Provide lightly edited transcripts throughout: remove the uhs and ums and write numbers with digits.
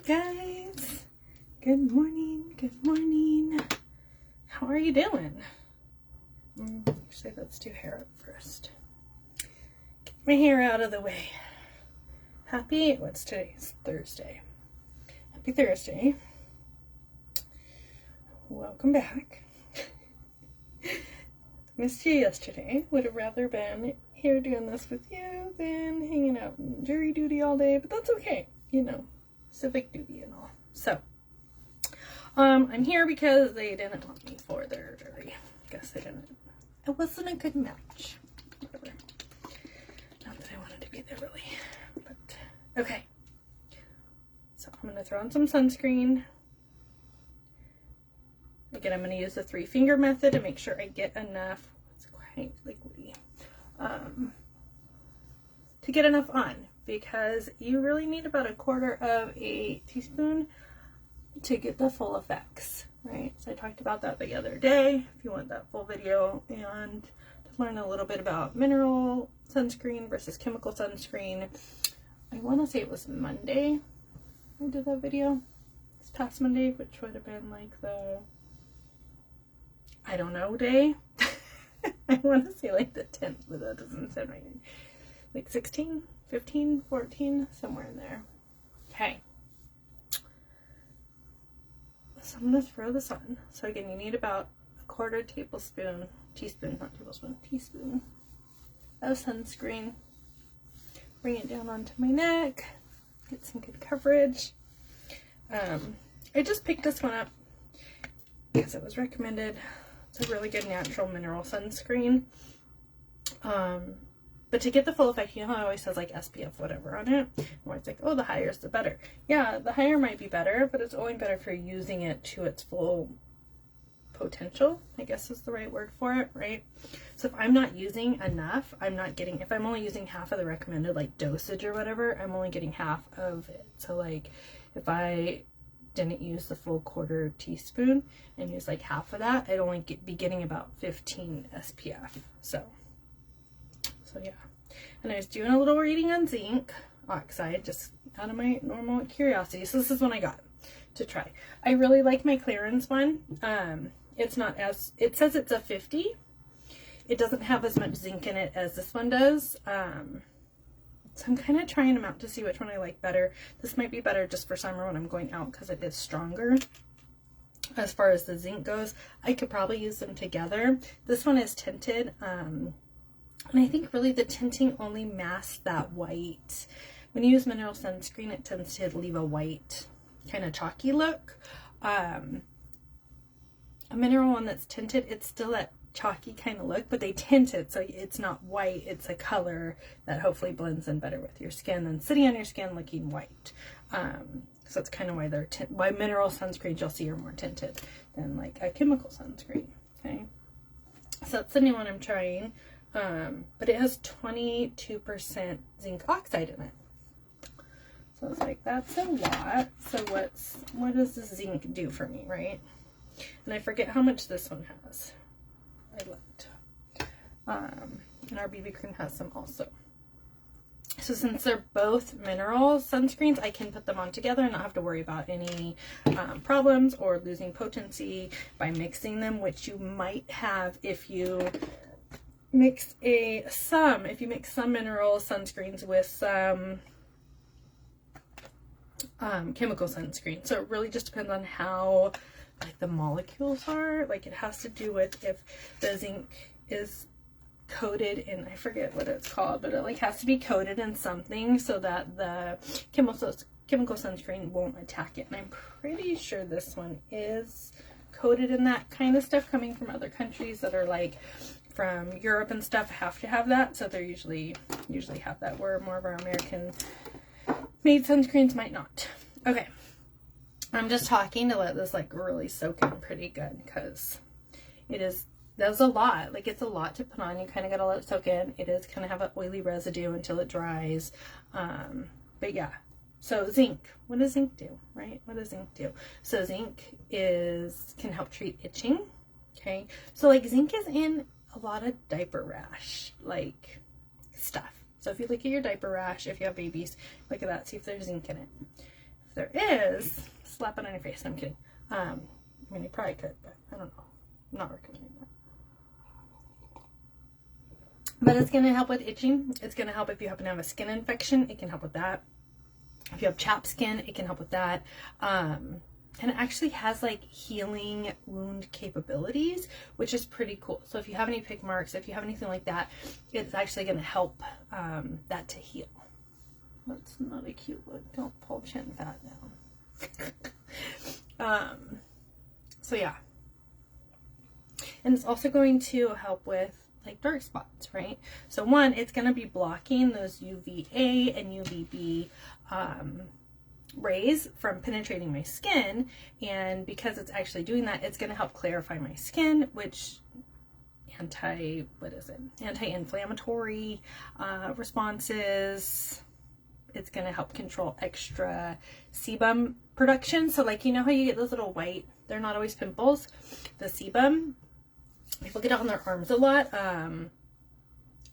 guys? Good morning, good morning. How are you doing? Actually, let's do hair up first. Get my hair out of the way. What's today? It's Thursday. Happy Thursday. Welcome back. Missed you yesterday. Would have rather been here doing this with you than hanging out in jury duty all day, but that's okay. You know, civic duty and all. So, I'm here because they didn't want me for their jury. Guess they didn't. It wasn't a good match. Whatever. Not that I wanted to be there really, but okay. So I'm gonna throw on some sunscreen. Again, I'm gonna use the 3-finger method to make sure I get enough. It's quite liquidy. To get enough on, because you really need about 1/4 teaspoon to get the full effects, right? So I talked about that the other day, if you want that full video, and to learn a little bit about mineral sunscreen versus chemical sunscreen. I want to say it was Monday I did that video, this past Monday, which would have been like the, I don't know, day. I want to say like the 10th, but that doesn't sound right. Like 16, 15, 14, somewhere in there. Okay. So I'm going to throw this on. So again, you need about 1/4 teaspoon of sunscreen. Bring it down onto my neck. Get some good coverage. I just picked this one up because it was recommended. It's a really good natural mineral sunscreen. But to get the full effect, you know how it always says like SPF whatever on it? Where it's like, oh, the higher is the better. Yeah, the higher might be better, but it's only better for using it to its full potential, I guess is the right word for it, right? So if I'm not using enough, if I'm only using half of the recommended like dosage or whatever, I'm only getting half of it. So like if I didn't use the full 1/4 teaspoon and use like half of that, I'd only be getting about 15 SPF. So yeah, and I was doing a little reading on zinc oxide just out of my normal curiosity. So this is one I got to try. I really like my clearance one. It's not as, it says it's a 50. It doesn't have as much zinc in it as this one does. So I'm kind of trying them out to see which one I like better. This might be better just for summer when I'm going out because it is stronger. As far as the zinc goes, I could probably use them together. This one is tinted. And I think really the tinting only masks that white. When you use mineral sunscreen, it tends to leave a white kind of chalky look. A mineral one that's tinted, it's still that chalky kind of look, but they tint it so it's not white. It's a color that hopefully blends in better with your skin than sitting on your skin looking white. So that's kind of why why mineral sunscreens you'll see are more tinted than like a chemical sunscreen. Okay, so that's the new one I'm trying. But it has 22% zinc oxide in it. So it's like, that's a lot. So what does the zinc do for me, right? And I forget how much this one has. I looked. And our BB cream has some also. So since they're both mineral sunscreens, I can put them on together and not have to worry about any problems or losing potency by mixing them, which you might have if you mix some mineral sunscreens with some chemical sunscreen. So it really just depends on how like the molecules are. Like it has to do with if the zinc is coated in, I forget what it's called, but it like has to be coated in something so that the chemical sunscreen won't attack it. And I'm pretty sure this one is coated in that kind of stuff, coming from other countries that are like from Europe and stuff have to have that. So they're usually have that, where more of our American made sunscreens might not. Okay, I'm just talking to let this like really soak in pretty good, because that's a lot. Like it's a lot to put on. You kind of gotta let it soak in. It is kind of have an oily residue until it dries. But yeah, so zinc, what does zinc do, right? What does zinc do? So zinc can help treat itching. Okay, so like zinc is in a lot of diaper rash like stuff. So if you look at your diaper rash, if you have babies, look at that, see if there's zinc in it. If there is, slap it on your face. I'm kidding. I mean, you probably could, but I don't know. I'm not recommending that. But it's going to help with itching. It's going to help if you happen to have a skin infection. It can help with that. If you have chapped skin, it can help with that. And it actually has like healing wound capabilities, which is pretty cool. So if you have any pick marks, if you have anything like that, it's actually going to help that to heal. That's not a cute look. Don't pull chin fat down. So yeah. And it's also going to help with like dark spots, right? So one, it's going to be blocking those UVA and UVB rays from penetrating my skin, and because it's actually doing that, it's going to help clarify my skin, which anti-inflammatory responses. It's going to help control extra sebum production. So like, you know how you get those little white, they're not always pimples, the sebum, people get it on their arms a lot.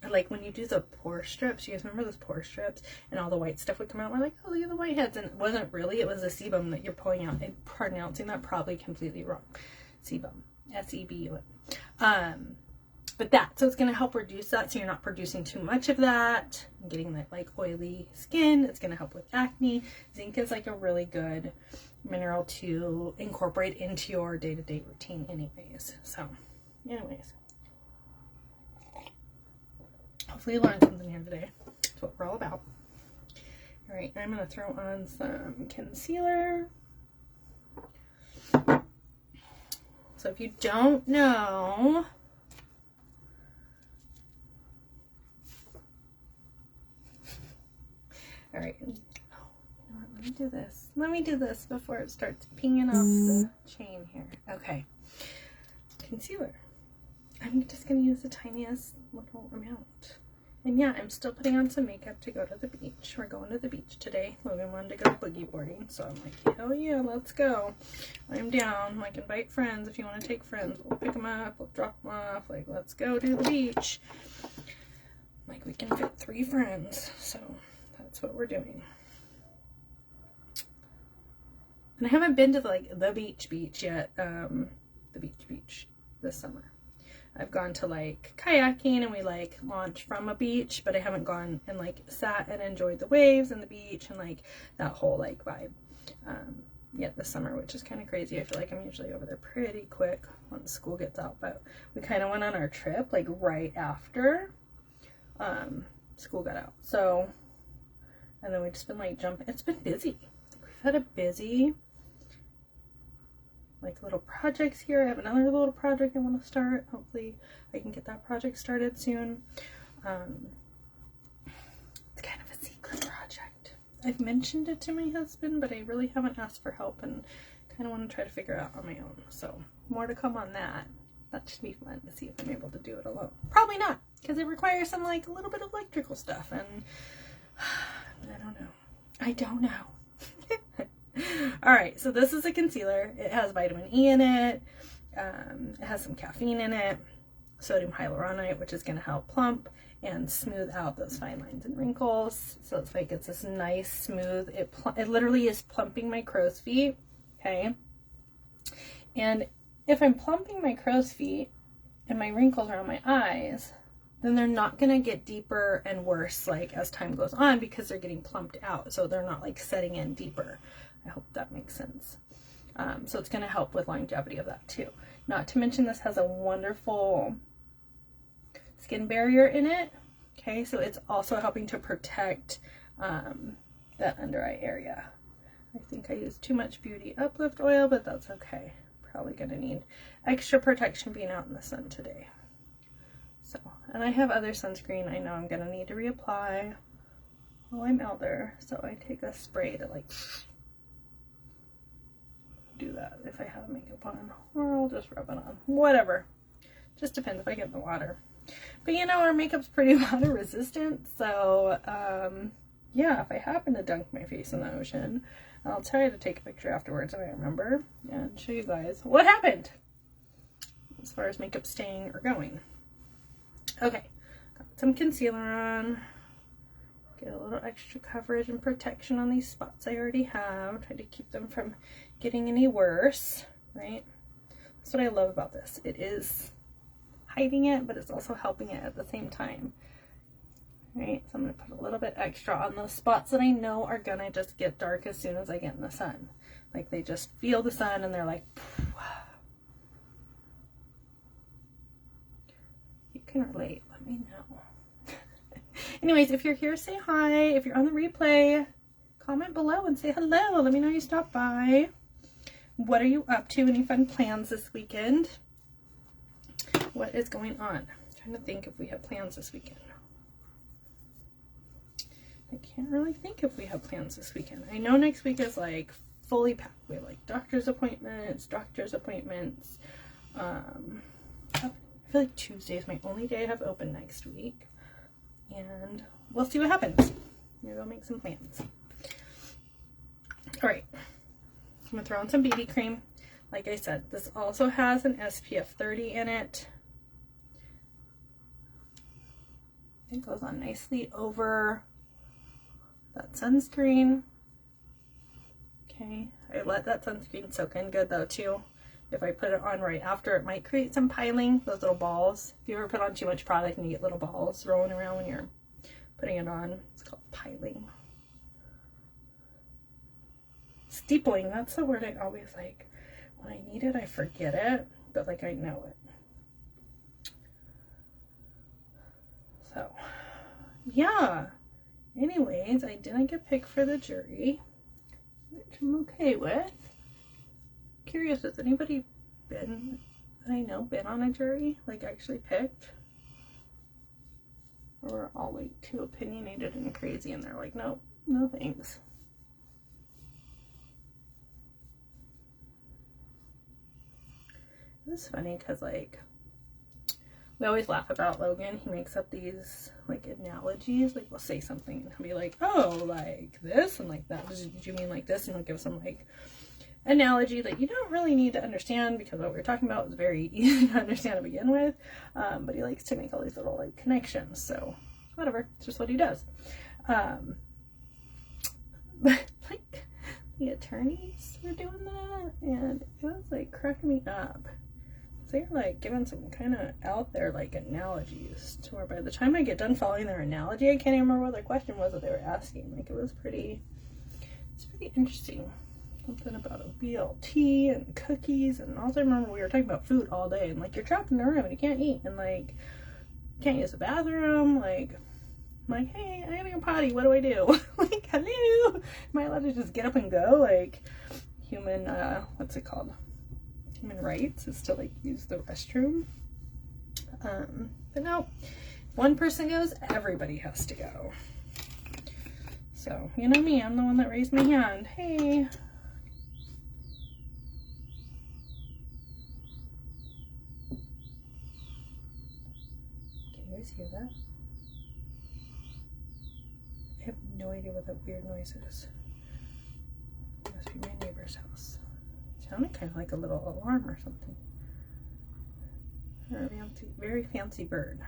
Like when you do the pore strips, you guys remember those pore strips and all the white stuff would come out? We're like, oh, look at the whiteheads. And it wasn't really, it was the sebum that you're pulling out. I'm pronouncing that probably completely wrong. Sebum, S-E-B-U-M. But that, so it's going to help reduce that so you're not producing too much of that and getting that like oily skin. It's going to help with acne. Zinc is like a really good mineral to incorporate into your day-to-day routine anyways. So anyways, hopefully you learned something here today. That's what we're all about. All right, I'm going to throw on some concealer. So if you don't know, all right, oh, you know what? Let me do this. Let me do this before it starts pinging off the chain here. Okay, concealer. I'm just going to use the tiniest little amount. And yeah, I'm still putting on some makeup to go to the beach. We're going to the beach today. Logan wanted to go boogie boarding, so I'm like, hell yeah, let's go. I'm down. Like, invite friends if you want to take friends. We'll pick them up. We'll drop them off. Like, let's go to the beach. Like, we can fit 3 friends. So that's what we're doing. And I haven't been to the beach yet. The beach this summer. I've gone to like kayaking and we like launch from a beach, but I haven't gone and like sat and enjoyed the waves and the beach and like that whole like vibe yet this summer, which is kind of crazy. I feel like I'm usually over there pretty quick once school gets out, but we kind of went on our trip like right after school got out. So, and then we've just been like jumping. It's been busy. We've had a busy like little projects here. I have another little project I want to start. Hopefully I can get that project started soon. It's kind of a secret project. I've mentioned it to my husband, but I really haven't asked for help and kind of want to try to figure it out on my own. So more to come on that. That should be fun to see if I'm able to do it alone. Probably not, because it requires some like a little bit of electrical stuff, and I don't know. Alright, so this is a concealer. It has vitamin E in it. It has some caffeine in it. Sodium hyaluronate, which is going to help plump and smooth out those fine lines and wrinkles. So it's like it's this nice smooth. It literally is plumping my crow's feet. Okay. And if I'm plumping my crow's feet and my wrinkles around my eyes, then they're not going to get deeper and worse like as time goes on because they're getting plumped out. So they're not like setting in deeper. I hope that makes sense. So it's going to help with longevity of that too. Not to mention this has a wonderful skin barrier in it. Okay, so it's also helping to protect that under eye area. I think I used too much Beauty Uplift oil, but that's okay. Probably going to need extra protection being out in the sun today. So, and I have other sunscreen I know I'm going to need to reapply while I'm out there. So I take a spray to like do that if I have makeup on, or I'll just rub it on. Whatever. Just depends if I get in the water. But you know, our makeup's pretty water resistant. So, yeah, if I happen to dunk my face in the ocean, I'll try to take a picture afterwards if I remember and show you guys what happened as far as makeup staying or going. Okay, got some concealer on. Get a little extra coverage and protection on these spots I already have. Try to keep them from getting any worse, right? That's what I love about this. It is hiding it, but it's also helping it at the same time. Right, so I'm going to put a little bit extra on those spots that I know are going to just get dark as soon as I get in the sun. Like they just feel the sun and they're like, phew. You can relate, let me know. Anyways, if you're here, say hi. If you're on the replay, comment below and say hello. Let me know you stopped by. What are you up to? Any fun plans this weekend? What is going on? I'm trying to think if we have plans this weekend. I can't really think if we have plans this weekend. I know next week is like fully packed. We have like doctor's appointments. I feel like Tuesday is my only day I have open next week. And we'll see what happens. Maybe I'll make some plans. All right. I'm going to throw in some BB cream. Like I said, this also has an SPF 30 in it. It goes on nicely over that sunscreen. Okay, I let that sunscreen soak in good though too. If I put it on right after, it might create some piling, those little balls. If you ever put on too much product and you get little balls rolling around when you're putting it on, it's called piling. Steepling, that's the word I always like. When I need it, I forget it, but like I know it. So, yeah. Anyways, I didn't get picked for the jury, which I'm okay with. Curious, has anybody been, that I know, been on a jury? Like actually picked? Or we're all like too opinionated and crazy and they're like, nope, no thanks. It's funny because like, we always laugh about Logan. He makes up these like analogies. Like we'll say something and he'll be like, oh, like this and like that. Did you mean like this? And he'll give some like analogy that you don't really need to understand because what we were talking about was very easy to understand to begin with. But he likes to make all these little like connections. So whatever, it's just what he does. But like the attorneys were doing that and it was like cracking me up. They're like giving some kind of out there like analogies to where by the time I get done following their analogy, I can't even remember what their question was that they were asking. Like it's pretty interesting. Something about a BLT and cookies, and also I remember we were talking about food all day and like you're trapped in a room and you can't eat and like you can't use the bathroom. Like I'm like, hey, I gotta go potty. What do I do? Like, hello, am I allowed to just get up and go? Like human, what's it called? Human rights is to like use the restroom. But no, if one person goes, everybody has to go. So you know me, I'm the one that raised my hand. Hey. Can you guys hear that? I have no idea what that weird noise is. It must be my neighbor's house. Sounded kind of like a little alarm or something. Very fancy bird.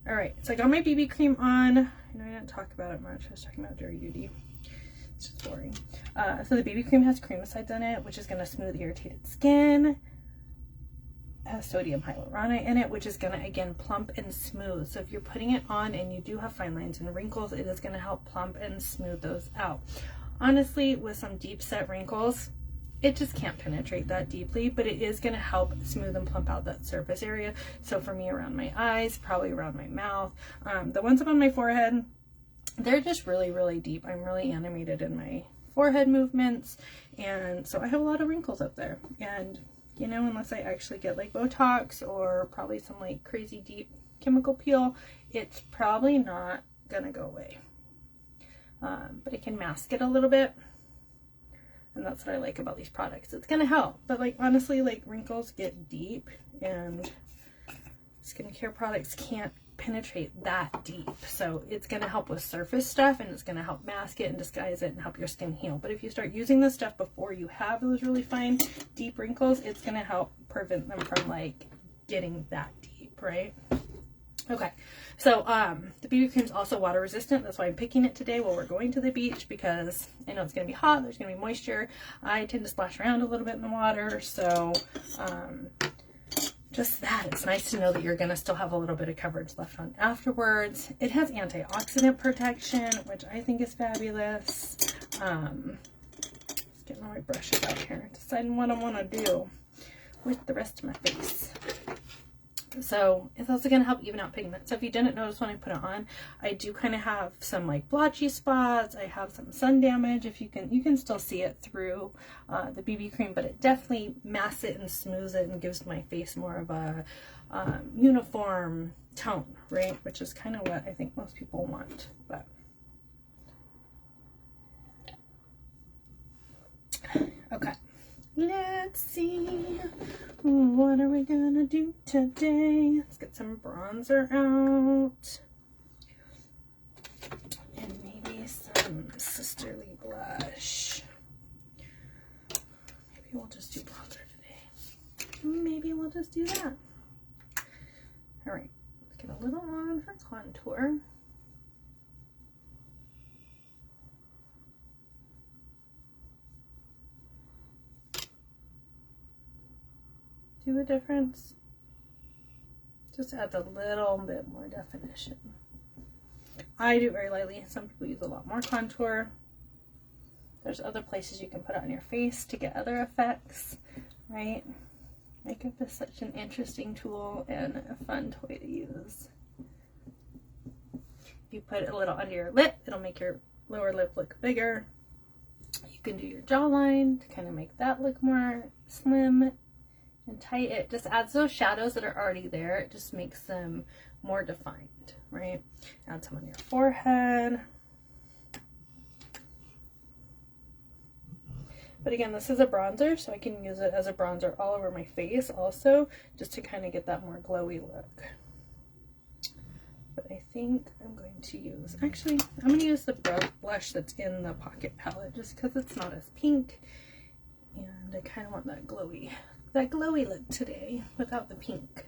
All right, so I got my BB cream on. I know I didn't talk about it much. I was talking about jury duty. It's just boring. So the BB cream has creamicides in it, which is going to smooth irritated skin. It has sodium hyaluronate in it, which is going to, again, plump and smooth. So if you're putting it on and you do have fine lines and wrinkles, it is going to help plump and smooth those out. Honestly, with some deep set wrinkles, it just can't penetrate that deeply, but it is going to help smooth and plump out that surface area. So for me, around my eyes, probably around my mouth, the ones up on my forehead, they're just really, really deep. I'm really animated in my forehead movements, and so I have a lot of wrinkles up there. And you know, unless I actually get like Botox or probably some like crazy deep chemical peel, it's probably not gonna go away. But it can mask it a little bit. And that's what I like about these products. It's gonna help, but like honestly, like wrinkles get deep and skincare products can't penetrate that deep. So it's gonna help with surface stuff and it's gonna help mask it and disguise it and help your skin heal. But if you start using this stuff before you have those really fine, deep wrinkles, it's gonna help prevent them from like getting that deep, right? Okay, so the BB cream is also water resistant. That's why I'm picking it today while we're going to the beach, because I know it's going to be hot, there's going to be moisture. I tend to splash around a little bit in the water, so just that. It's nice to know that you're going to still have a little bit of coverage left on afterwards. It has antioxidant protection, which I think is fabulous. Just getting all my brushes out here, deciding what I want to do with the rest of my face. So it's also going to help even out pigment. So if you didn't notice when I put it on, I do kind of have some like blotchy spots. I have some sun damage. If you can still see it through the BB cream, but it definitely masks it and smooths it and gives my face more of a uniform tone, right? Which is kind of what I think most people want. But okay. Let's see, what are we gonna do today? Let's get some bronzer out. And maybe some sisterly blush. Maybe we'll just do bronzer today. Maybe we'll just do that. Alright, let's get a little on for contour. A difference. Just adds a little bit more definition. I do it very lightly. Some people use a lot more contour. There's other places you can put it on your face to get other effects, right? Makeup is such an interesting tool and a fun toy to use. You put a little under your lip, it'll make your lower lip look bigger. You can do your jawline to kind of make that look more slim and tight. It just adds those shadows that are already there. It just makes them more defined, right? Add some on your forehead. But again, this is a bronzer, so I can use it as a bronzer all over my face also, just to kind of get that more glowy look. But I think I'm going to use, actually, I'm going to use the blush that's in the Pocket palette, just because it's not as pink, and I kind of want that glowy look today without the pink.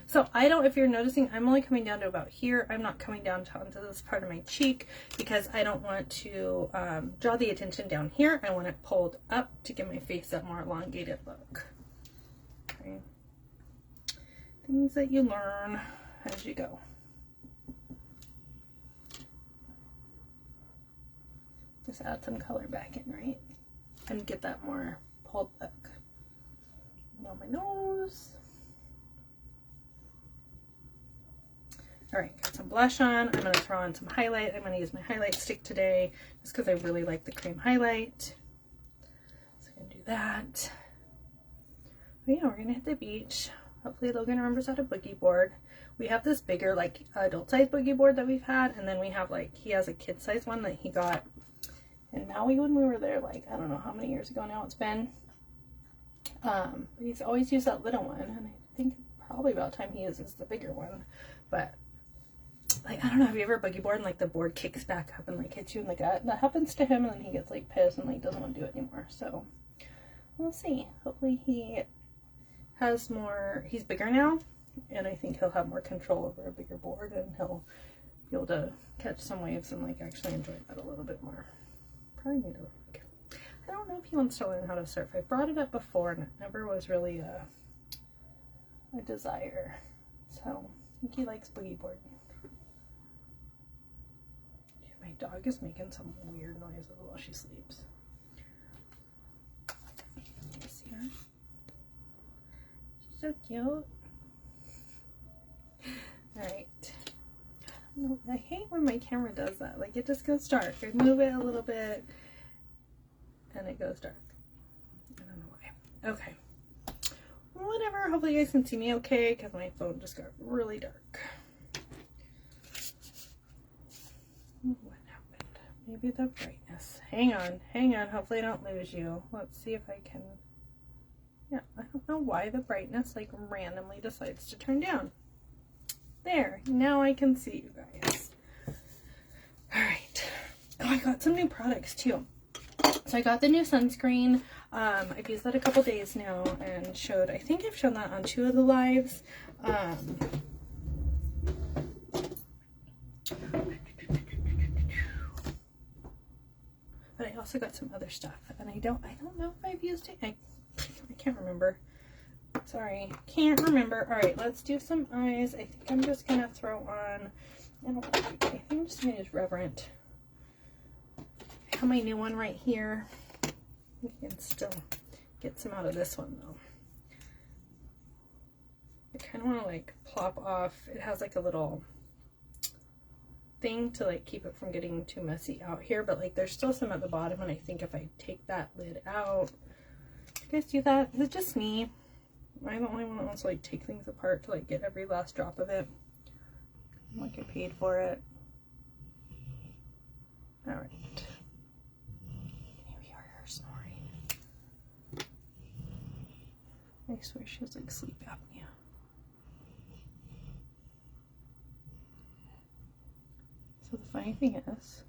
So if you're noticing, I'm only coming down to about here. I'm not coming down onto this part of my cheek because I don't want to draw the attention down here. I want it pulled up to give my face that more elongated look. Okay. Things that you learn as you go. Just add some color back in, right? And get that more pulled look. And on my nose. Alright, got some blush on. I'm going to throw on some highlight. I'm going to use my highlight stick today just because I really like the cream highlight. So I'm going to do that. But yeah, we're going to hit the beach. Hopefully Logan remembers how to boogie board. We have this bigger, like, adult size boogie board that we've had, and then we have, like, he has a kid size one that he got in Maui when we were there, like, I don't know how many years ago now it's been. But he's always used that little one, and I think probably about time he uses the bigger one. But like, I don't know, have you ever boogie board and like the board kicks back up and like hits you in the gut? That happens to him, and then he gets like pissed and like doesn't want to do it anymore. So we'll see. Hopefully he has more, he's bigger now, and I think he'll have more control over a bigger board, and he'll be able to catch some waves and like actually enjoy that a little bit more. Probably need to look. I don't know if he wants to learn how to surf. I brought it up before and it never was really a desire. So I think he likes boogie boarding. My dog is making some weird noises while she sleeps. See her? She's so cute. Alright. I don't know. I hate when my camera does that. Like, it just goes dark. I move it a little bit and it goes dark. I don't know why. Okay. Whatever. Hopefully you guys can see me okay, because my phone just got really dark. What happened? Maybe the brightness. Hang on. Hang on. Hopefully I don't lose you. Let's see if I can. Yeah, I don't know why the brightness like randomly decides to turn down. There. Now I can see you guys. Alright. Oh, I got some new products too. So I got the new sunscreen. I've used that a couple days now and I think I've shown that on 2 of the lives. But I also got some other stuff, and I don't know if I've used it. I can't remember. Sorry, can't remember. All right, let's do some eyes. I think I'm just gonna throw on, I think I'm just gonna use Reverent. I have my new one right here. You can still get some out of this one though. I kind of want to like plop off. It has like a little thing to like keep it from getting too messy out here, but like there's still some at the bottom, and I think if I take that lid out, you guys do that? Is it just me? Am I the only one that wants to like take things apart to like get every last drop of it? I want to get paid for it. All right. Can you hear her snoring? I swear she has like sleep apnea. So the funny thing is,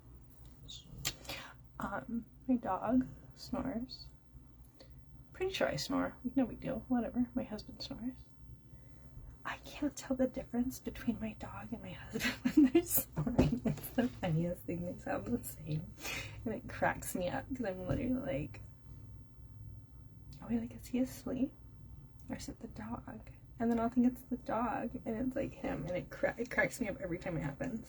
my dog snores. Pretty sure I snore. No big deal. Whatever. My husband snores. I can't tell the difference between my dog and my husband when they're snoring. It's the funniest thing. They sound the same. And it cracks me up because I'm literally like, oh, like, is he asleep? Or is it the dog? And then I'll think it's the dog and it's like him, and it cracks me up every time it happens.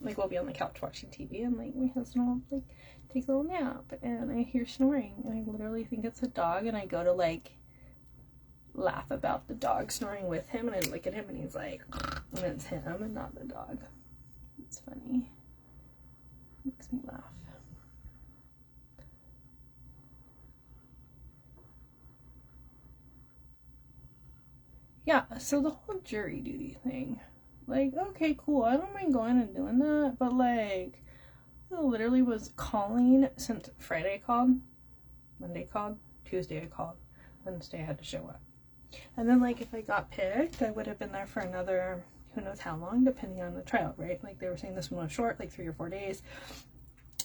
Like, we'll be on the couch watching TV, and like my husband will like take a little nap, and I hear snoring, and I literally think it's a dog, and I go to like laugh about the dog snoring with him, and I look at him and he's like, and it's him and not the dog. It's funny. Makes me laugh. Yeah, so the whole jury duty thing, like, okay, cool, I don't mind going and doing that, but like, I literally was calling since Friday I called, Monday I called, Tuesday I called, Wednesday I had to show up. And then like if I got picked, I would have been there for another who knows how long, depending on the trial, right? Like they were saying this one was short, like 3 or 4 days.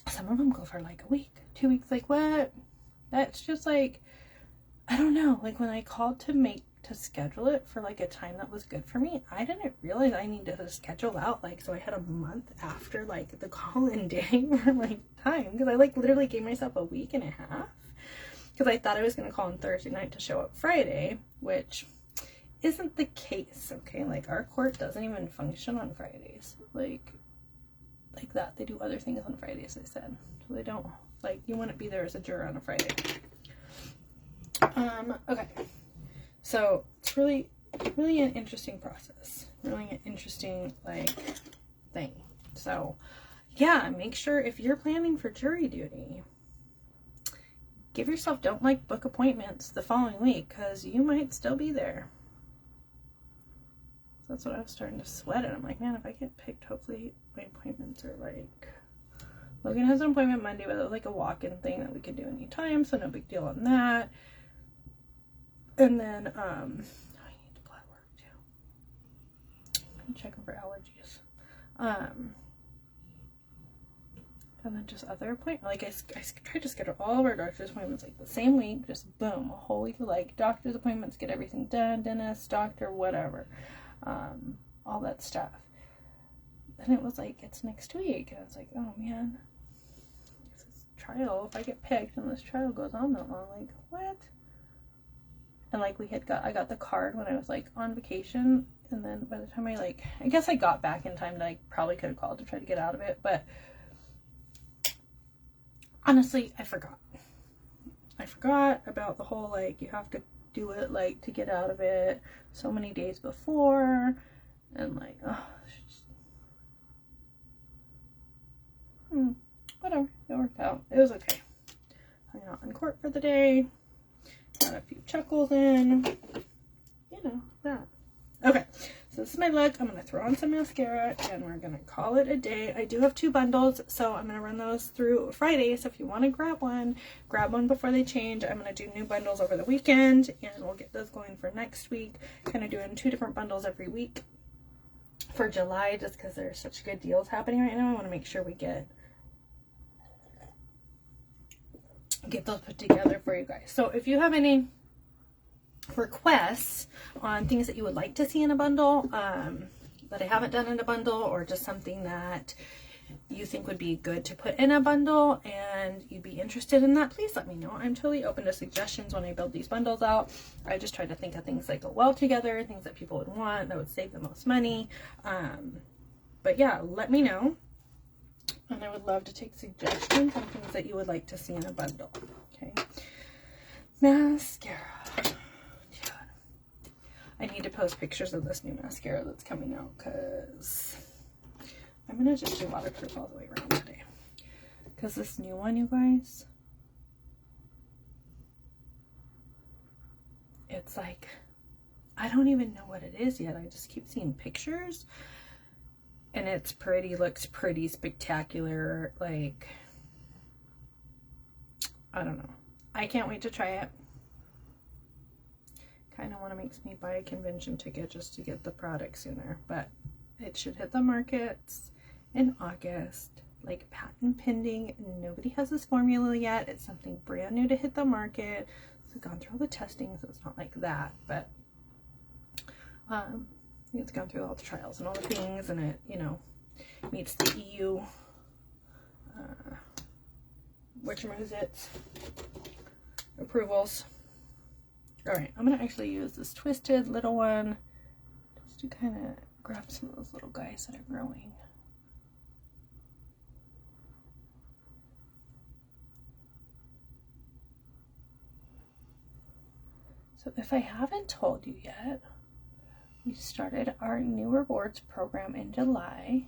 Some of them go for like a week, 2 weeks. Like what? That's just like, I don't know. Like when I called to schedule it for like a time that was good for me, I didn't realize I needed to schedule out like, so I had a month after like the call-in day for like time, because I like literally gave myself a week and a half, because I thought I was going to call on Thursday night to show up Friday, which isn't the case. Okay, like our court doesn't even function on Fridays, like that. They do other things on Fridays, they said, so they don't, like, you wouldn't be there as a juror on a Friday. Okay, so it's really an interesting process, really an interesting like thing. So yeah, make sure if you're planning for jury duty, give yourself, don't like book appointments the following week, because you might still be there. So that's what I was starting to sweat at. I'm like, man, if I get picked, hopefully my appointments are like, Logan has an appointment Monday, but it was like a walk-in thing that we could do anytime, so no big deal on that. And then I need blood work too. I'm checking for allergies. And then just other appointments. Like I tried to schedule all of our doctor's appointments like the same week, just boom, a whole week of like doctor's appointments, get everything done, dentist, doctor, whatever, all that stuff. And it was like, it's next week, and I was like, oh man, this is trial. If I get picked and this trial goes on that long, like what? And like I got the card when I was like on vacation, and then by the time I guess I got back in time to like, probably could have called to try to get out of it, but honestly, I forgot about the whole like, you have to do it like to get out of it so many days before, and like, oh, it's just, whatever, it worked out, it was okay. Hung out in court for the day, got a few chuckles in, you know, that. Okay, so this is my look. I'm going to throw on some mascara, and we're going to call it a day. I do have 2 bundles, so I'm going to run those through Friday, so if you want to grab one before they change. I'm going to do new bundles over the weekend, and we'll get those going for next week. Kind of doing 2 different bundles every week for July, just because there's such good deals happening right now. I want to make sure we get get those put together for you guys. So if you have any requests on things that you would like to see in a bundle, that I haven't done in a bundle, or just something that you think would be good to put in a bundle and you'd be interested in that, please let me know. I'm totally open to suggestions when I build these bundles out. I just try to think of things that go well together, things that people would want, that would save the most money. But yeah, let me know. And I would love to take suggestions on things that you would like to see in a bundle. Okay. Mascara. Yeah. I need to post pictures of this new mascara that's coming out, because I'm going to just do waterproof all the way around today. Because this new one, you guys, it's like, I don't even know what it is yet. I just keep seeing pictures. And it's pretty, looks pretty spectacular. Like, I don't know. I can't wait to try it. Kind of want to make me buy a convention ticket just to get the product sooner. But it should hit the markets in August. Like, patent pending. Nobody has this formula yet. It's something brand new to hit the market. So I've gone through all the testing, so it's not like that. But, it's gone through all the trials and all the things, and it, you know, meets the EU, approvals. All right, I'm gonna actually use this twisted little one just to kind of grab some of those little guys that are growing. So if I haven't told you yet, we started our new rewards program in July,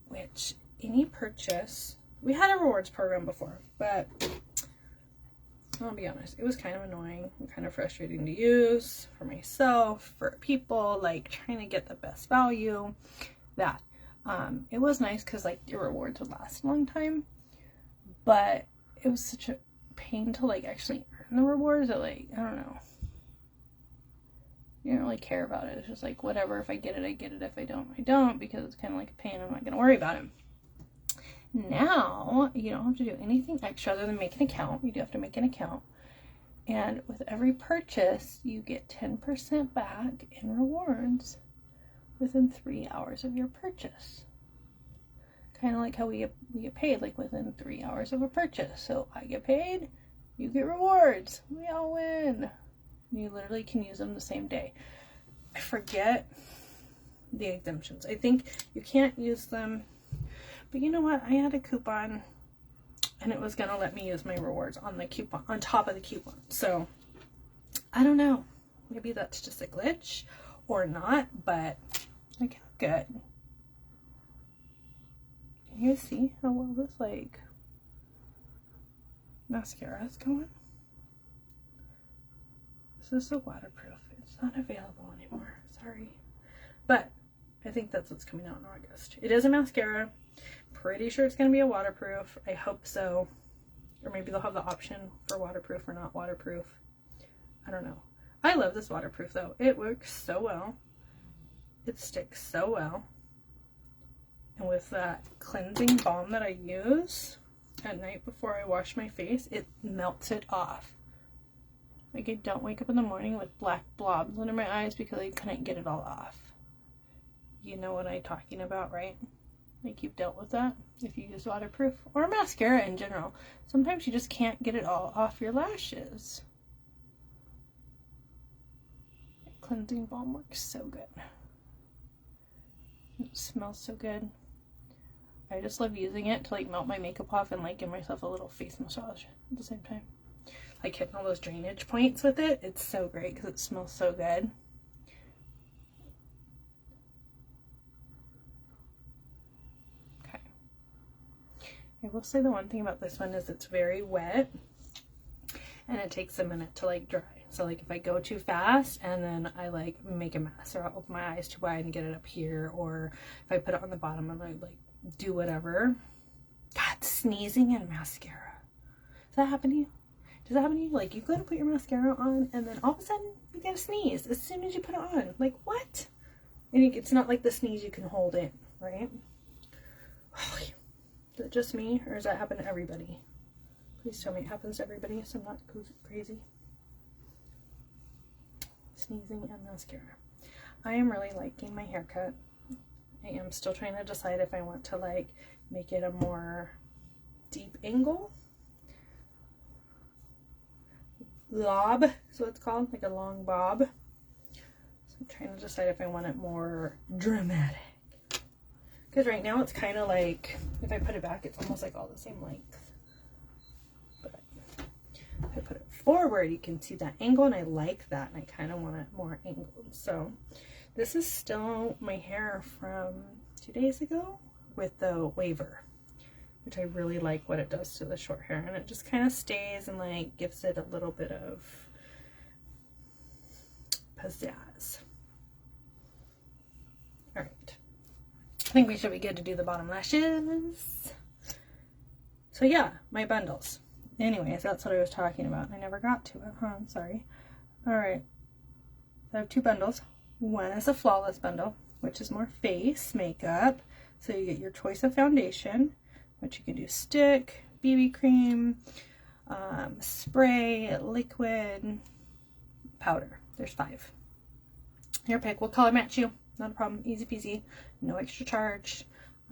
which any purchase, we had a rewards program before, but I'll be honest, it was kind of annoying and kind of frustrating to use for myself, for people, like trying to get the best value. That it was nice because like the rewards would last a long time, but it was such a pain to like actually earn the rewards that, like, I don't know. You don't really care about it. It's just like, whatever. If I get it, I get it. If I don't, I don't, because it's kind of like a pain. I'm not going to worry about it. Now, you don't have to do anything extra other than make an account. You do have to make an account. And with every purchase, you get 10% back in rewards within 3 hours of your purchase. Kind of like how we get paid, like within 3 hours of a purchase. So I get paid, you get rewards. We all win. You literally can use them the same day. I forget the exemptions. I think you can't use them, but you know what? I had a coupon and it was gonna let me use my rewards on the coupon, on top of the coupon. So I don't know. Maybe that's just a glitch or not, but like, how good. Can you see how well this like mascara is going? This is a waterproof. It's not available anymore. Sorry. But I think that's what's coming out in August. It is a mascara. Pretty sure it's going to be a waterproof. I hope so. Or maybe they'll have the option for waterproof or not waterproof. I don't know. I love this waterproof though. It works so well. It sticks so well. And with that cleansing balm that I use at night before I wash my face, it melts it off. Like, I don't wake up in the morning with black blobs under my eyes because I couldn't get it all off. You know what I'm talking about, right? Like, you've dealt with that if you use waterproof or mascara in general. Sometimes you just can't get it all off your lashes. Cleansing balm works so good. It smells so good. I just love using it to like melt my makeup off and like give myself a little face massage at the same time. Like hitting all those drainage points with it. It's so great because it smells so good. Okay. I will say the one thing about this one is it's very wet and it takes a minute to like dry. So like if I go too fast and then I like make a mess, or I'll open my eyes too wide and get it up here, or if I put it on the bottom and I like do whatever. God, sneezing and mascara. Does that happen to you? Does that happen to you? Like, you go to put your mascara on and then all of a sudden you get a sneeze as soon as you put it on. Like, what? And it's not like the sneeze you can hold in, right? Is it just me, or does that happen to everybody? Please tell me it happens to everybody so I'm not crazy. Sneezing and mascara. I am really liking my haircut. I am still trying to decide if I want to like make it a more deep angle. Lob is what it's called, like a long bob. So I'm trying to decide if I want it more dramatic. Because right now it's kind of like, if I put it back, it's almost like all the same length. But if I put it forward, you can see that angle, and I like that, and I kind of want it more angled. So this is still my hair from 2 days ago with the waver, which I really like what it does to the short hair, and it just kind of stays and like gives it a little bit of pizzazz. All right, I think we should be good to do the bottom lashes. So yeah, my bundles. Anyways, that's what I was talking about. I never got to it, huh? I'm sorry. All right, so I have 2 bundles. One is a flawless bundle, which is more face makeup. So you get your choice of foundation, which you can do stick, BB cream, spray, liquid, powder. There's 5. Your pick. What color match you? Not a problem. Easy peasy. No extra charge.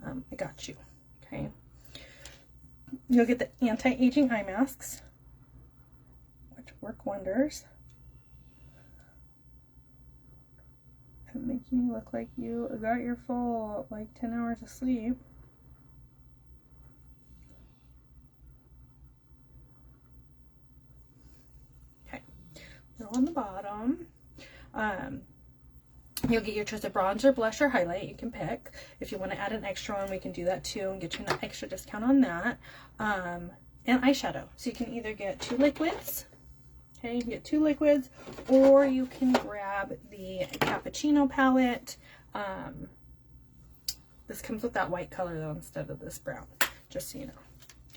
I got you. Okay. You'll get the anti-aging eye masks, which work wonders. And making you look like you got your full, like, 10 hours of sleep. Okay. Now on the bottom, you'll get your choice of bronzer, blush, or highlight. You can pick. If you want to add an extra one, we can do that too and get you an extra discount on that. And eyeshadow. So you can either get 2 liquids. Okay, you can get 2 liquids, or you can grab the cappuccino palette. This comes with that white color though instead of this brown, just so you know.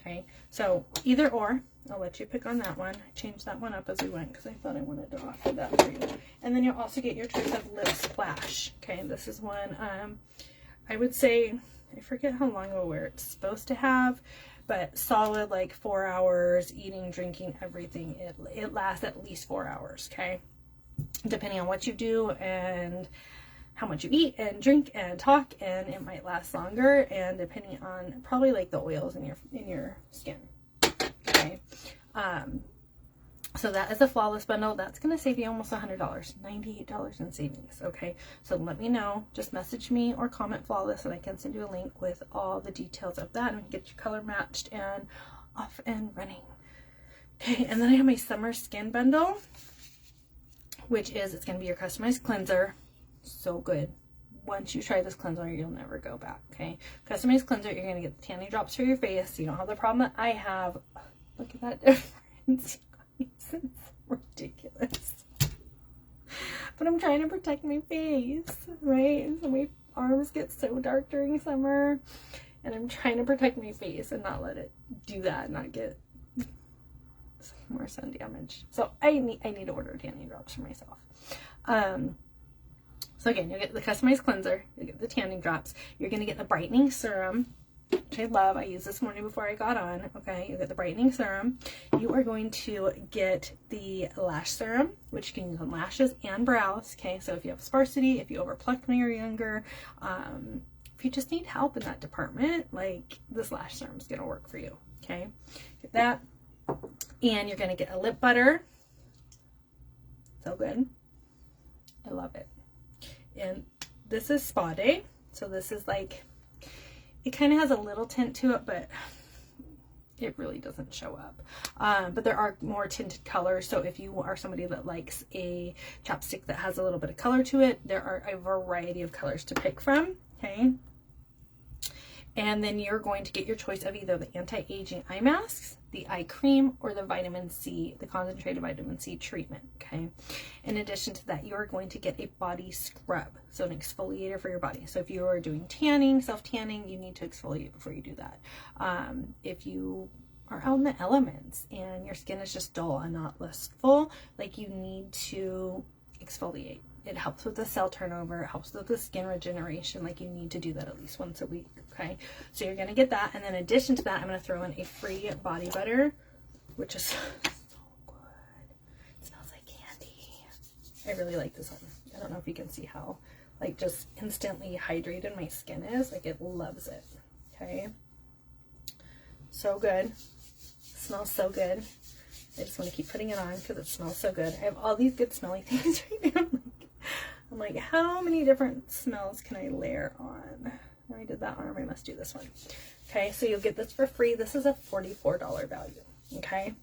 Okay, so either or, I'll let you pick on that one. I changed that one up as we went because I thought I wanted to offer that for you. And then you'll also get your choice of lip splash. Okay, this is one, I would say, I forget how long of a wear it's supposed to have, but solid like 4 hours, eating, drinking, everything. It lasts at least 4 hours, okay? Depending on what you do and how much you eat and drink and talk, and it might last longer, and depending on probably like the oils in your skin. Okay. So that is a flawless bundle. That's going to save you almost $100, $98 in savings. Okay. So let me know, just message me or comment flawless and I can send you a link with all the details of that and get your color matched and off and running. Okay. And then I have my summer skin bundle, which is, it's going to be your customized cleanser. So good. Once you try this cleanser, you'll never go back. Okay. Customized cleanser. You're going to get the tanning drops for your face. You don't have the problem that I have. Look at that difference. It's ridiculous. But I'm trying to protect my face, right? So my arms get so dark during summer, and I'm trying to protect my face and not let it do that and not get more sun damage. So I need to order tanning drops for myself. So again, you'll get the customized cleanser, you'll get the tanning drops, you're going to get the brightening serum, which I love. I used this morning before I got on. Okay, you get the brightening serum. You are going to get the lash serum, which you can use on lashes and brows. Okay, so if you have sparsity, if you overplucked when you were younger, if you just need help in that department, like this lash serum is going to work for you. Okay, get that. And you're going to get a lip butter. So good. I love it. And this is Spa Day. So this is like, it kind of has a little tint to it, but it really doesn't show up. But there are more tinted colors. So if you are somebody that likes a chapstick that has a little bit of color to it, there are a variety of colors to pick from. Okay. And then you're going to get your choice of either the anti-aging eye masks, the eye cream, or the vitamin C, the concentrated vitamin C treatment, okay? In addition to that, you're going to get a body scrub, so an exfoliator for your body. So if you are doing tanning, self-tanning, you need to exfoliate before you do that. If you are out in the elements and your skin is just dull and not lustful, like, you need to exfoliate. It helps with the cell turnover. It helps with the skin regeneration. Like, you need to do that at least once a week. Okay. So you're going to get that. And then in addition to that, I'm going to throw in a free body butter. which is so good. It smells like candy. I really like this one. I don't know if you can see how like just instantly hydrated my skin is. Like it loves it. Okay. So good. Smells so good. I just want to keep putting it on because it smells so good. I have all these good smelly things right now. I'm like, how many different smells can I layer on? I did that arm, I must do this one. Okay, so you'll get this for free. This is a $44 value. Okay,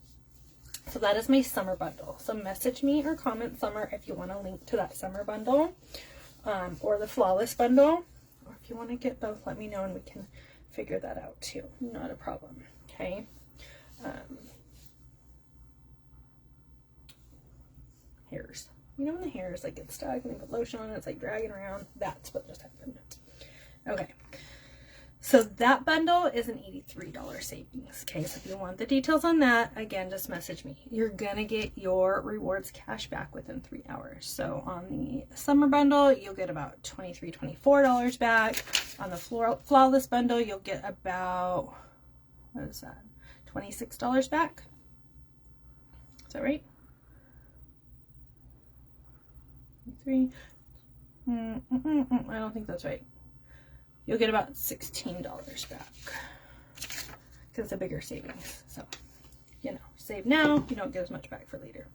so that is my summer bundle. So message me or comment summer if you want a link to that summer bundle, or the flawless bundle, or if you want to get both, let me know and we can figure that out too. Not a problem. Okay. Hairs. You know when the hairs like get stuck and they put lotion on it, it's like dragging around? That's what just happened. Okay. So that bundle is an $83 savings. Okay, so if you want the details on that, again, just message me. You're gonna get your rewards cash back within 3 hours. So on the summer bundle, you'll get about $23, $24 back. On the flawless bundle, you'll get about, what is that? $26 back. Is that right? 3. I don't think that's right. You'll get about $16 back because it's a bigger savings. So, you know, save now, you don't get as much back for later.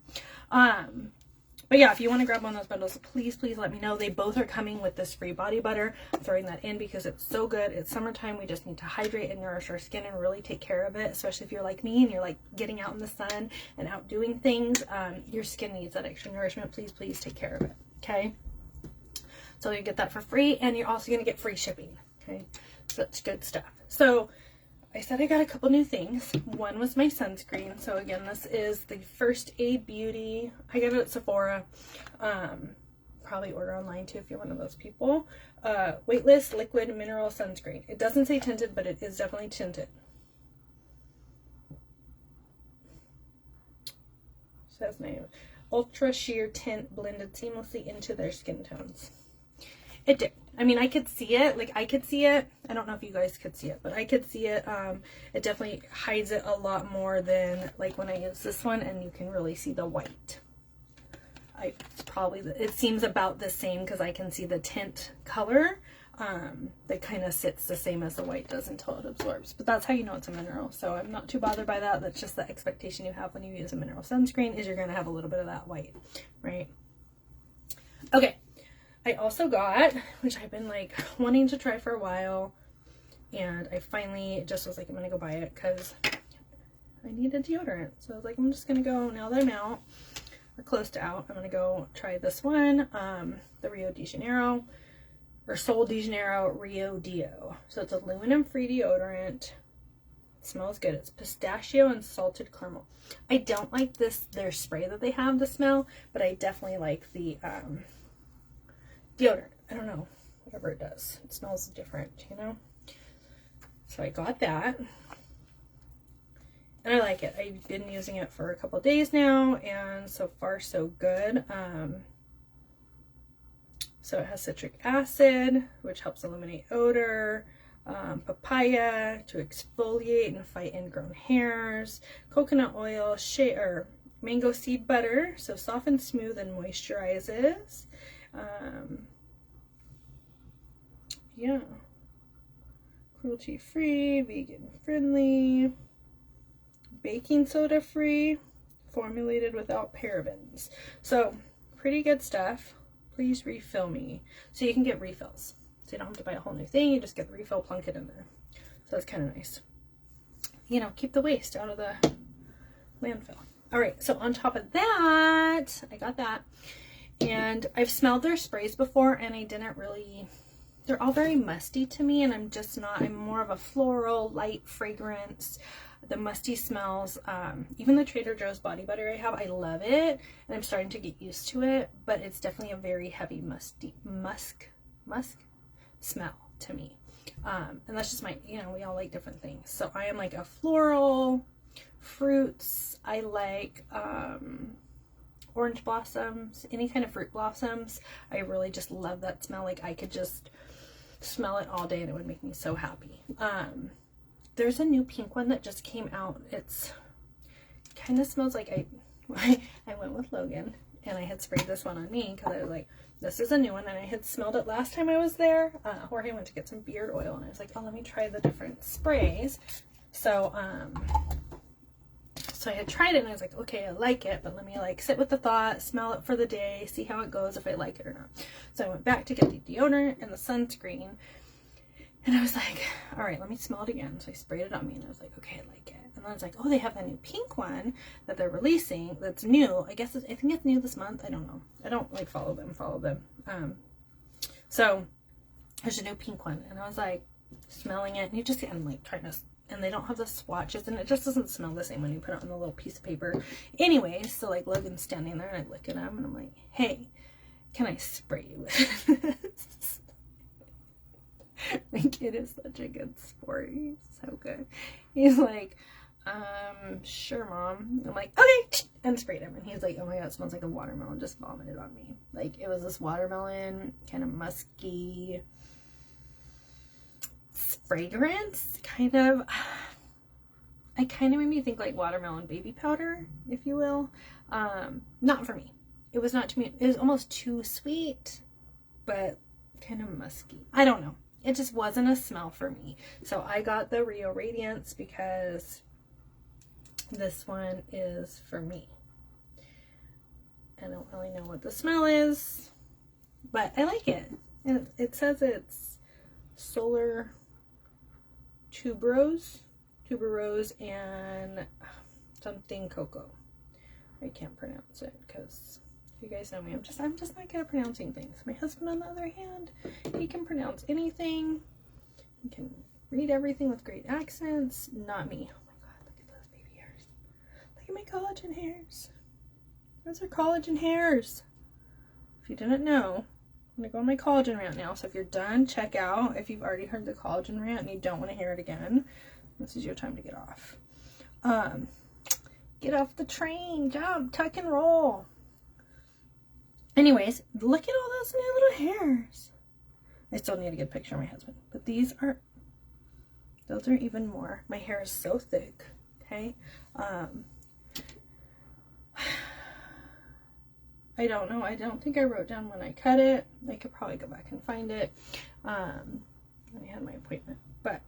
But yeah, if you want to grab one of those bundles, please let me know. They both are coming with this free body butter. I'm throwing that in because it's so good. It's summertime. We just need to hydrate and nourish our skin and really take care of it, especially if you're like me and you're like getting out in the sun and out doing things. Your skin needs that extra nourishment. Please take care of it. Okay. So you get that for free, and you're also going to get free shipping. Okay. So that's good stuff. So I said I got a couple new things. One was my sunscreen. So again, this is the First Aid Beauty. I got it at Sephora. Probably order online too if you're one of those people. Weightless liquid mineral sunscreen. It doesn't say tinted, but it is definitely tinted. Says name. Ultra sheer tint blended seamlessly into their skin tones. It did. I mean, I could see it. Like, I could see it. I don't know if you guys could see it, but I could see it. It definitely hides it a lot more than, like, when I use this one, and you can really see the white. It's probably, it seems about the same because I can see the tint color. That kind of sits the same as the white does until it absorbs. But that's how you know it's a mineral. So I'm not too bothered by that. That's just the expectation you have when you use a mineral sunscreen is you're going to have a little bit of that white, right? Okay. I also got, which I've been like wanting to try for a while, and I finally just was like, I'm gonna go buy it because I need a deodorant. So I was like, I'm just gonna go, now that I'm out or close to out, I'm gonna go try this one, the Rio de Janeiro or Sol de Janeiro Rio Dio. So it's aluminum free deodorant. It smells good. It's pistachio and salted caramel. I don't like their spray that they have, the smell, but I definitely like the deodorant. I don't know, whatever it does, it smells different, you know. So I got that, and I like it. I've been using it for a couple days now, and so far so good. So it has citric acid, which helps eliminate odor, papaya to exfoliate and fight ingrown hairs, coconut oil, mango seed butter, so softens, smooth, and moisturizes. Yeah, cruelty free, vegan friendly, baking soda free, formulated without parabens. So pretty good stuff. Please refill me. So you can get refills, so you don't have to buy a whole new thing. You just get the refill, plunk it in there. So that's kind of nice. You know, keep the waste out of the landfill. All right, so on top of that, I got that. And I've smelled their sprays before, and I didn't really, they're all very musty to me, and I'm just not, I'm more of a floral, light fragrance. The musty smells, even the Trader Joe's body butter I have, I love it, and I'm starting to get used to it, but it's definitely a very heavy musk smell to me. And that's just my, you know, we all like different things. So I am like a floral, fruits, I like, orange blossoms, any kind of fruit blossoms. I really just love that smell. Like I could just smell it all day and it would make me so happy. There's a new pink one that just came out. It's kind of smells like I went with Logan and I had sprayed this one on me because I was like, this is a new one, and I had smelled it last time I was there. Jorge went to get some beard oil, and I was like, oh, let me try the different sprays. So so I had tried it, and I was like, okay, I like it, but let me like sit with the thought, smell it for the day, see how it goes, if I like it or not. So I went back to get the deodorant and the sunscreen, and I was like, all right, let me smell it again. So I sprayed it on me, and I was like, okay, I like it. And then I was like, oh, they have that new pink one that they're releasing that's new. I think it's new this month. I don't know. I don't like follow them. So there's a new pink one, and I was like smelling it, and you just, I'm like trying to, and they don't have the swatches, and it just doesn't smell the same when you put it on the little piece of paper. Anyways, so like Logan's standing there, and I look at him, and I'm like, hey, can I spray you with this? Like, it is such a good sport. He's so good. He's like, sure, Mom. I'm like, okay, and sprayed him. And he's like, oh my God, it smells like a watermelon. Just vomited on me. Like, it was this watermelon, kind of musky fragrance, kind of. It kind of made me think like watermelon baby powder, if you will. Not for me. It was not to me. It was almost too sweet, but kind of musky. I don't know. It just wasn't a smell for me. So I got the Rio Radiance because this one is for me. I don't really know what the smell is, but I like it. And it says it's solar tuberose and something cocoa. I can't pronounce it because you guys know me. I'm just not good at pronouncing things. My husband, on the other hand, he can pronounce anything. He can read everything with great accents. Not me. Oh my God, look at those baby hairs. Look at my collagen hairs. Those are collagen hairs. If you didn't know, I'm gonna go on my collagen rant now. So if you're done, check out. If you've already heard the collagen rant and you don't want to hear it again, this is your time to get off. Get off the train, jump, tuck and roll. Anyways, look at all those new little hairs. I still need to get a picture of my husband, but those are even more. My hair is so thick, okay? I don't know. I don't think I wrote down when I cut it. I could probably go back and find it. I had my appointment, but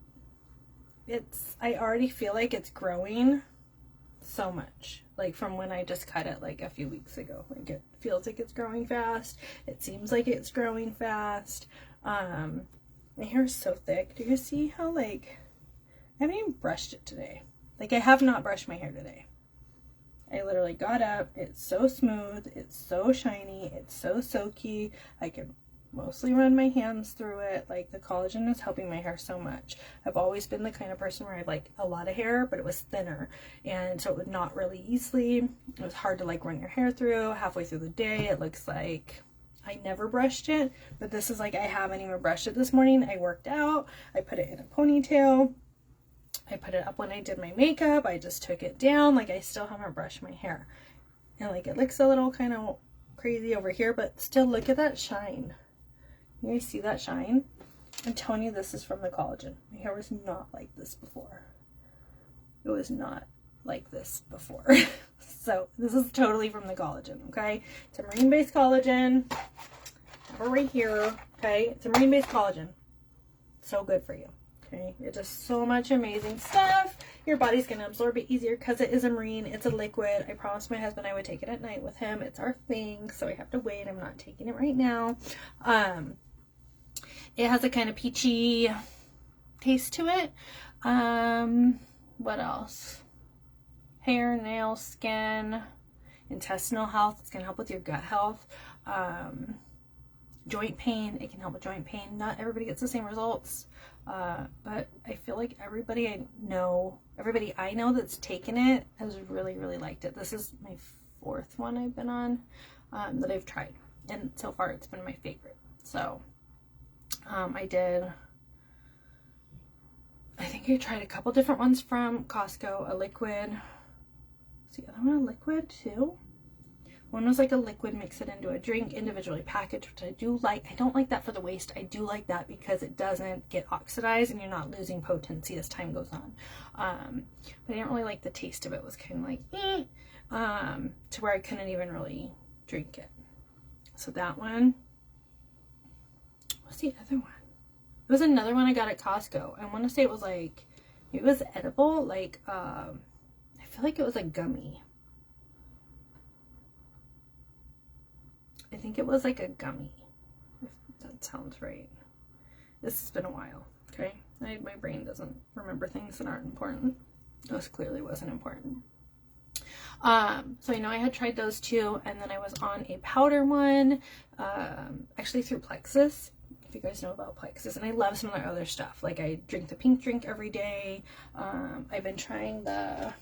I already feel like it's growing so much, like from when I just cut it like a few weeks ago. Like, it feels like it's growing fast. It seems like it's growing fast. My hair is so thick. Do you see how, like, I haven't even brushed it today. Like, I have not brushed my hair today. I literally got up. It's so smooth. It's so shiny. It's so silky. I can mostly run my hands through it. Like, the collagen is helping my hair so much. I've always been the kind of person where I have like a lot of hair, but it was thinner, and so it would not really easily. It was hard to like run your hair through. Halfway through the day, it looks like I never brushed it, but this is like I haven't even brushed it this morning. I worked out. I put it in a ponytail. I put it up when I did my makeup. I just took it down. Like, I still haven't brushed my hair, and like it looks a little kind of crazy over here, but still, look at that shine. You guys see that shine? I'm telling you, this is from the collagen. My hair was not like this before. It was not like this before. So this is totally from the collagen, okay? It's a marine-based collagen. Right here, okay? It's a marine-based collagen. So good for you, okay? It does so much amazing stuff. Your body's going to absorb it easier because it is a marine. It's a liquid. I promised my husband I would take it at night with him. It's our thing, so I have to wait. I'm not taking it right now. It has a kind of peachy taste to it. What else? Hair, nails, skin, intestinal health. It's going to help with your gut health. Joint pain. It can help with joint pain. Not everybody gets the same results. But I feel like everybody I know that's taken it has really, really liked it. This is my 4th one I've been on that I've tried. And so far it's been my favorite. So I think I tried a couple different ones from Costco. A liquid. Is the other one a liquid too? One was like a liquid, mix it into a drink, individually packaged, which I do like. I don't like that for the waist. I do like that because it doesn't get oxidized and you're not losing potency as time goes on. But I didn't really like the taste of it. It was kind of like, to where I couldn't even really drink it. So that one. What's the other one? It was another one I got at Costco. I want to say it was like, it was edible. Like, I feel like it was a gummy. I think it was like a gummy, if that sounds right. This has been a while, okay? My brain doesn't remember things that aren't important. This clearly wasn't important. So I know I had tried those two, and then I was on a powder one, actually through Plexus, if you guys know about Plexus, and I love some of their other stuff. Like, I drink the pink drink every day. I've been trying the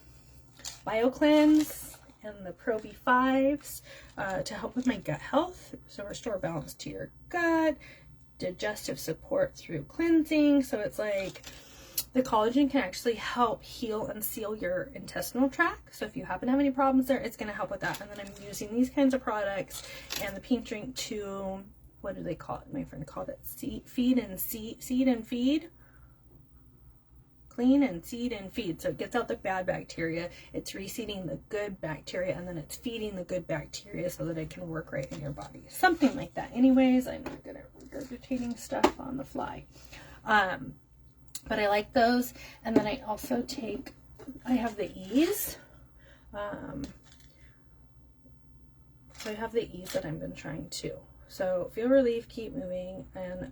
BioCleanse and the Pro B5s to help with my gut health, so restore balance to your gut, digestive support through cleansing. So it's like the collagen can actually help heal and seal your intestinal tract. So if you happen to have any problems there, it's going to help with that. And then I'm using these kinds of products and the pink drink to, what do they call it? My friend called it seed and feed. Clean and seed and feed. So it gets out the bad bacteria, it's reseeding the good bacteria, and then it's feeding the good bacteria so that it can work right in your body. Something like that. Anyways, I'm not good at regurgitating stuff on the fly. But I like those. And then I also take, I have the Ease. So I have the Ease that I've been trying too. So feel relief, keep moving, and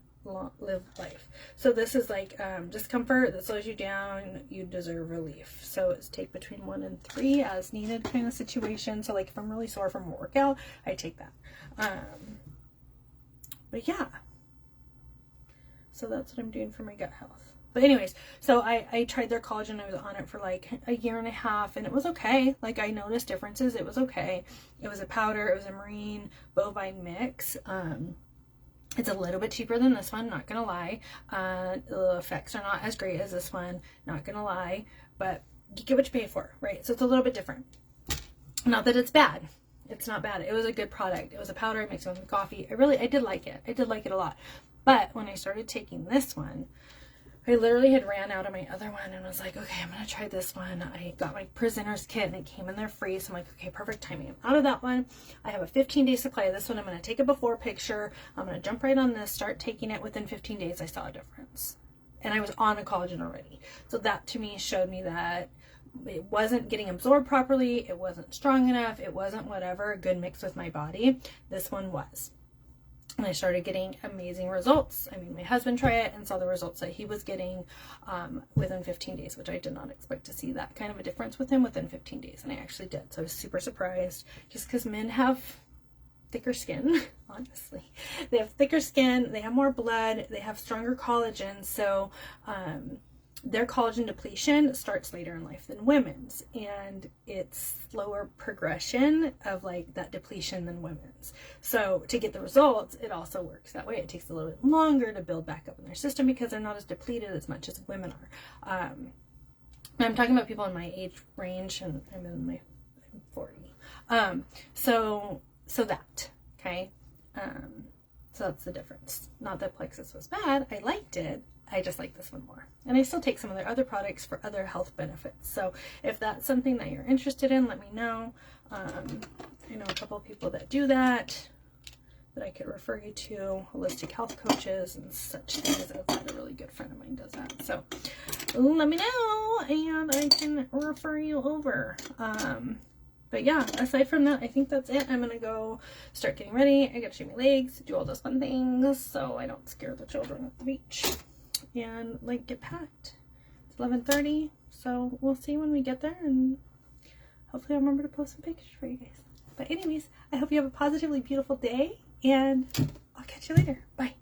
live life. So this is like discomfort that slows you down, you deserve relief. So it's take between 1 and 3 as needed kind of situation. So like if I'm really sore from a workout, I take that. But yeah, so that's what I'm doing for my gut health. But anyways, so I tried their collagen. I was on it for like a year and a half, and it was okay. Like, I noticed differences. It was okay. It was a powder. It was a marine bovine mix. It's a little bit cheaper than this one, not gonna lie. The effects are not as great as this one, not gonna lie, but you get what you pay for, right? So it's a little bit different. Not that it's bad. It's not bad. It was a good product. It was a powder. I mixed it with coffee. I did like it. I did like it a lot. But when I started taking this one, I literally had ran out of my other one and was like, okay, I'm going to try this one. I got my Presenter's kit and it came in there free. So I'm like, okay, perfect timing. I'm out of that one. I have a 15-day supply of this one. I'm going to take a before picture. I'm going to jump right on this, start taking it. Within 15 days, I saw a difference. And I was on a collagen already. So that to me showed me that it wasn't getting absorbed properly. It wasn't strong enough. It wasn't whatever, a good mix with my body. This one was. And I started getting amazing results. I mean, my husband tried it and saw the results that he was getting within 15 days, which I did not expect to see that kind of a difference with him within 15 days. And I actually did. So I was super surprised, just because men have thicker skin, honestly. They have thicker skin, they have more blood, they have stronger collagen. So their collagen depletion starts later in life than women's, and it's slower progression of like that depletion than women's. So to get the results, it also works that way. It takes a little bit longer to build back up in their system because they're not as depleted as much as women are. I'm talking about people in my age range, and I'm 40. So that, okay. So that's the difference. Not that Plexus was bad. I liked it. I just like this one more. And I still take some of their other products for other health benefits. So if that's something that you're interested in, let me know. I know a couple of people that do that I could refer you to, holistic health coaches and such things. A really good friend of mine does that. So let me know and I can refer you over. But yeah, aside from that, I think that's it. I'm going to go start getting ready. I got to shave my legs, do all those fun things so I don't scare the children at the beach. And like get packed. It's 11:30, so we'll see when we get there, and hopefully I'll remember to post some pictures for you guys. But anyways, I hope you have a positively beautiful day, and I'll catch you later. Bye.